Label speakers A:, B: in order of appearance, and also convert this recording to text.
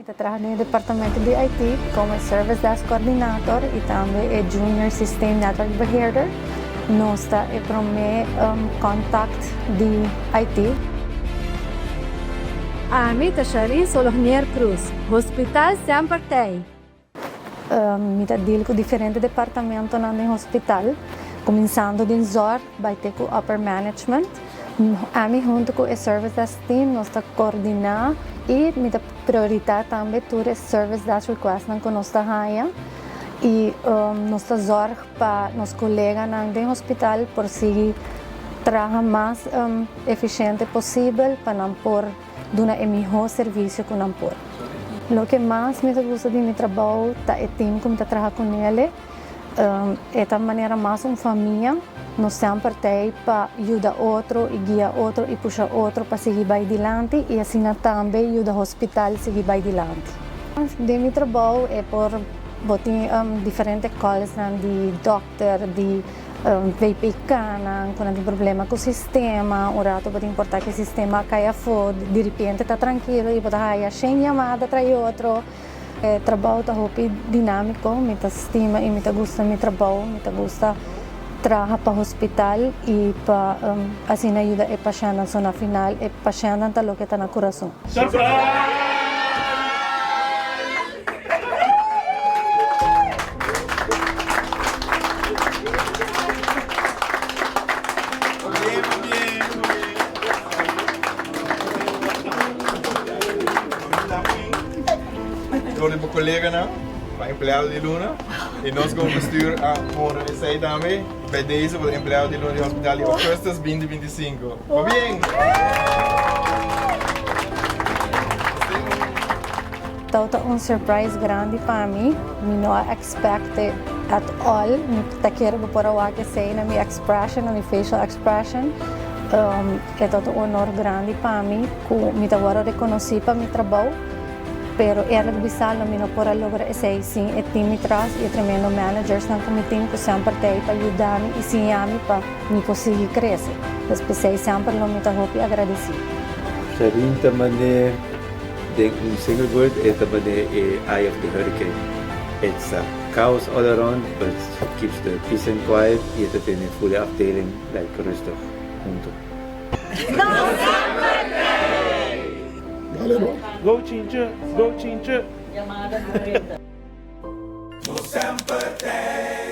A: eu trabalho no departamento de IT como Service Desk Coordinator e também é Junior System Network Beheerder. Nós está para o meu contact de IT.
B: Ami Charine Solognier-Croes, Hospital sempre tem.
A: Eu deal com diferentes departamentos no hospital, começando de ZOR, vai ter com Upper Management. Ami junto com o Service Desk Team, nós está coordenar e minha prioridade também é o Service Desk Request que nós está raia. E nós está zorg para nossos colegas no hospital por seguir trabalhar mais eficiente possível para não pôr dar o melhor serviço que não pôr. O que mais me gusta de meu trabalho é o time que eu trabalho com ele. É de maneira mais uma família. Nós sempre temos para ajudar outro e guiar outro e puxar outro para seguir bem adiante e assim também ajudar o hospital a seguir bem adiante. De meu trabalho é por botar diferentes calls de doctor, de verificar quando tem problema com o sistema, o rato pode importar que o sistema caia fora, de repente está tranquilo e pode ir sem chamada para outro. O trabalho está muito dinâmico, me estima e me gusta meu trabalho, me gusta trabalhar para o hospital e para assim ajudar o paciente na final, o paciente está o que está no coração.
C: Sorpresa!
D: Para o coleganan, para o empleado de Luna, e nós como bestuur voor zij daarmee bij deze voor de empleado de Luna de Hospital de Augustus 2025. Va bien?
A: Então, é surprise grande para mim. Eu não expected at all. Eu quero por agora que sei na minha expression, na minha facial expression. É todo um honor grande para mim, que eu agora reconheci para meu trabalho. Pero era bisal na minha por lograr esse sim e time atrás e tremendo managers na comitê que sempre tem para ajudar me e sim a mim para me conseguir crescer. Especialmente sempre não me hopi agradecido.
E: Charine também tem single word é também eye of the hurricane. It's chaos all around, but it keeps the peace and quiet. E esta tem full afdeling like rustig junto.
C: Go Chincha! Go Chincha!
F: No sempre tem.